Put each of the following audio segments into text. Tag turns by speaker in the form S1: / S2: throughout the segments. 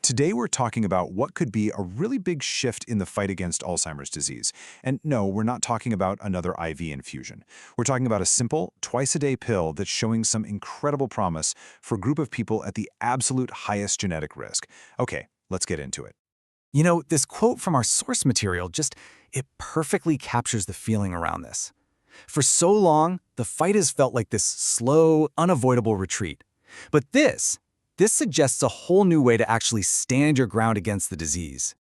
S1: Today we're talking about what could be a really big shift in the fight against Alzheimer's disease. And no, we're not talking about another IV infusion. We're talking about a simple, twice-a-day pill that's showing some incredible promise for a group of people at the absolute highest genetic risk. Okay, let's get into it.
S2: You know, this quote from our source material it perfectly captures the feeling around this. For so long, the fight has felt like this slow, unavoidable retreat. But this suggests a whole new way to actually stand your ground against the disease.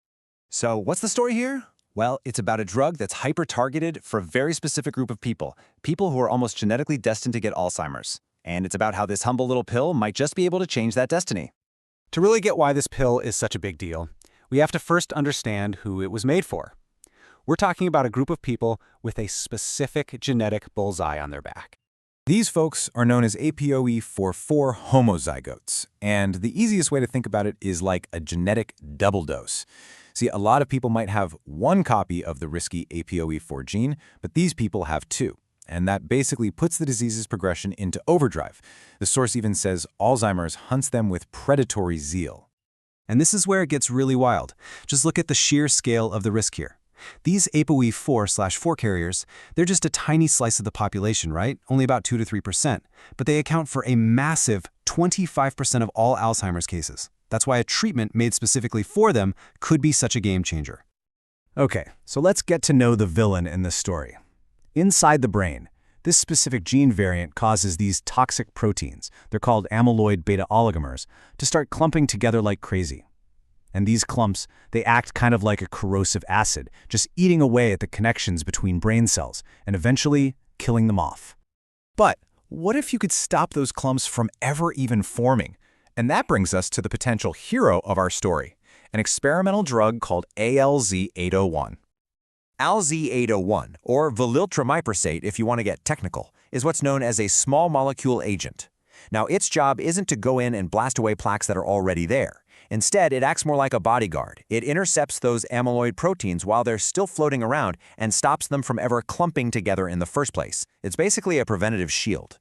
S3: So what's the story here? Well, it's about a drug that's hyper-targeted for a very specific group of people who are almost genetically destined to get Alzheimer's. And it's about how this humble little pill might just be able to change that destiny.
S4: To really get why this pill is such a big deal, we have to first understand who it was made for. We're talking about a group of people with a specific genetic bullseye on their back.
S1: These folks are known as APOE4 homozygotes, and the easiest way to think about it is like a genetic double dose. See, a lot of people might have one copy of the risky APOE4 gene, but these people have two, and that basically puts the disease's progression into overdrive. The source even says Alzheimer's hunts them with predatory zeal.
S2: And this is where it gets really wild. Just look at the sheer scale of the risk here. These APOE4/4 carriers, they're just a tiny slice of the population, right? Only about 2 to 3%. But they account for a massive 25% of all Alzheimer's cases. That's why a treatment made specifically for them could be such a game changer.
S4: Okay, so let's get to know the villain in this story. Inside the brain, this specific gene variant causes these toxic proteins, they're called amyloid-beta oligomers, to start clumping together like crazy. And these clumps, they act kind of like a corrosive acid, just eating away at the connections between brain cells and eventually killing them off.
S1: But what if you could stop those clumps from ever even forming? And that brings us to the potential hero of our story, an experimental drug called ALZ-801. ALZ-801, or valiltramiprosate if you want to get technical, is what's known as a small molecule agent. Now, its job isn't to go in and blast away plaques that are already there. Instead, it acts more like a bodyguard. It intercepts those amyloid proteins while they're still floating around and stops them from ever clumping together in the first place. It's basically a preventative shield.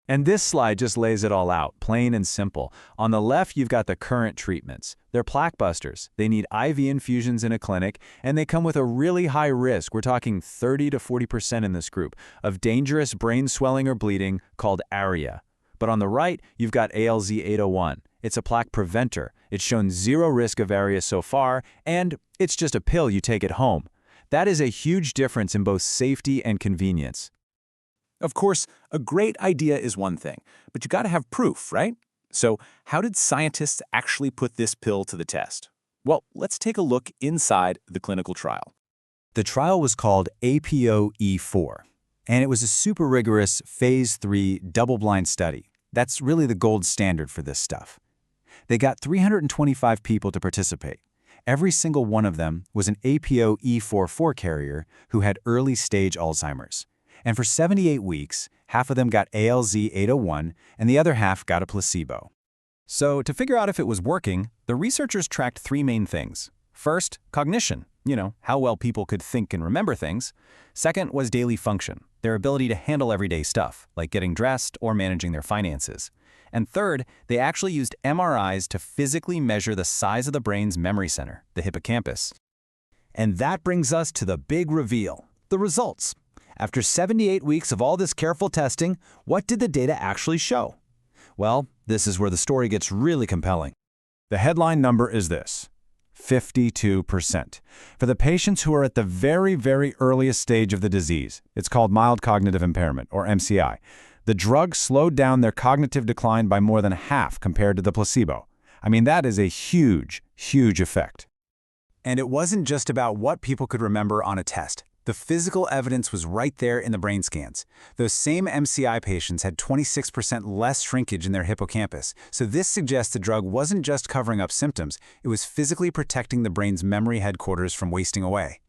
S4: And this slide just lays it all out, plain and simple. On the left, you've got the current treatments. They're plaque busters. They need IV infusions in a clinic, and they come with a really high risk, we're talking 30 to 40% in this group, of dangerous brain swelling or bleeding called ARIA. But on the right, you've got ALZ-801. It's a plaque preventer. It's shown zero risk of ARIA so far, and it's just a pill you take at home. That is a huge difference in both safety and convenience.
S1: Of course, a great idea is one thing, but you got to have proof, right? So how did scientists actually put this pill to the test? Well, let's take a look inside the clinical trial.
S2: The trial was called APOE4, and it was a super rigorous Phase 3 double-blind study. That's really the gold standard for this stuff. They got 325 people to participate. Every single one of them was an APOE4 carrier who had early-stage Alzheimer's. And for 78 weeks, half of them got ALZ-801 and the other half got a placebo. So to figure out if it was working, the researchers tracked three main things. First, cognition, how well people could think and remember things. Second was daily function, their ability to handle everyday stuff, like getting dressed or managing their finances. And third, they actually used MRIs to physically measure the size of the brain's memory center, the hippocampus. And that brings us to the big reveal, the results. After 78 weeks of all this careful testing, what did the data actually show? Well, this is where the story gets really compelling.
S1: The headline number is this: 52%. For the patients who are at the very, very earliest stage of the disease, it's called mild cognitive impairment, or MCI, the drug slowed down their cognitive decline by more than half compared to the placebo. I mean, that is a huge, huge effect.
S2: And it wasn't just about what people could remember on a test. The physical evidence was right there in the brain scans. Those same MCI patients had 26% less shrinkage in their hippocampus, so this suggests the drug wasn't just covering up symptoms, it was physically protecting the brain's memory headquarters from wasting away.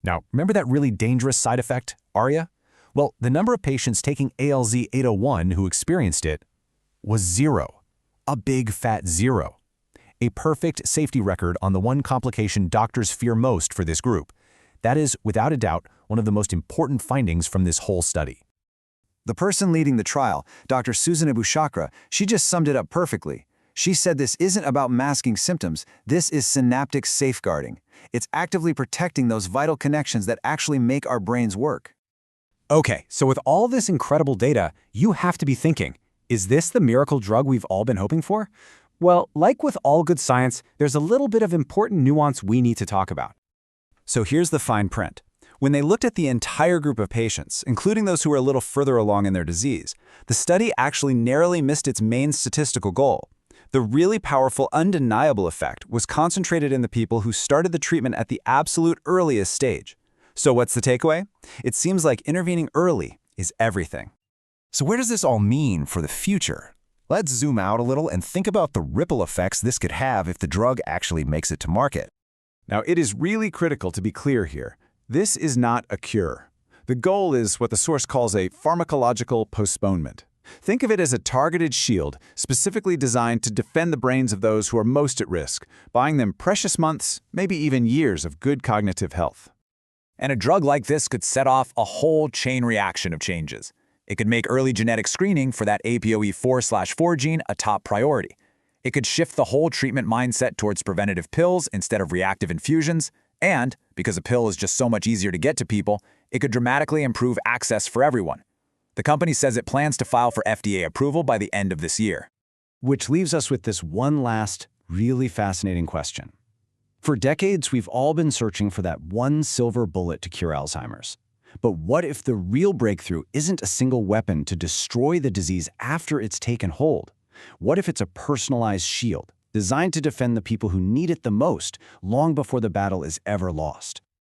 S1: Now, remember that really dangerous side effect, ARIA? Well, the number of patients taking ALZ-801 who experienced it was zero. A big fat zero. A perfect safety record on the one complication doctors fear most for this group. That is, without a doubt, one of the most important findings from this whole study.
S3: The person leading the trial, Dr. Susan Abushakra, she just summed it up perfectly.
S2: She said this isn't about masking symptoms, this is synaptic safeguarding. It's actively protecting those vital connections that actually make our brains work.
S1: Okay, so with all this incredible data, you have to be thinking, is this the miracle drug we've all been hoping for? Well, like with all good science, there's a little bit of important nuance we need to talk about.
S4: So here's the fine print. When they looked at the entire group of patients, including those who were a little further along in their disease, the study actually narrowly missed its main statistical goal. The really powerful, undeniable effect was concentrated in the people who started the treatment at the absolute earliest stage. So what's the takeaway? It seems like intervening early is everything.
S1: So where does this all mean for the future? Let's zoom out a little and think about the ripple effects this could have if the drug actually makes it to market.
S4: Now, it is really critical to be clear here. This is not a cure. The goal is what the source calls a pharmacological postponement. Think of it as a targeted shield specifically designed to defend the brains of those who are most at risk, buying them precious months, maybe even years of good cognitive health.
S3: And a drug like this could set off a whole chain reaction of changes. It could make early genetic screening for that APOE4/4 gene a top priority. It could shift the whole treatment mindset towards preventative pills instead of reactive infusions, and, because a pill is just so much easier to get to people, it could dramatically improve access for everyone. The company says it plans to file for FDA approval by the end of this year.
S2: Which leaves us with this one last, really fascinating question. For decades, we've all been searching for that one silver bullet to cure Alzheimer's. But what if the real breakthrough isn't a single weapon to destroy the disease after it's taken hold? What if it's a personalized shield, designed to defend the people who need it the most, long before the battle is ever lost?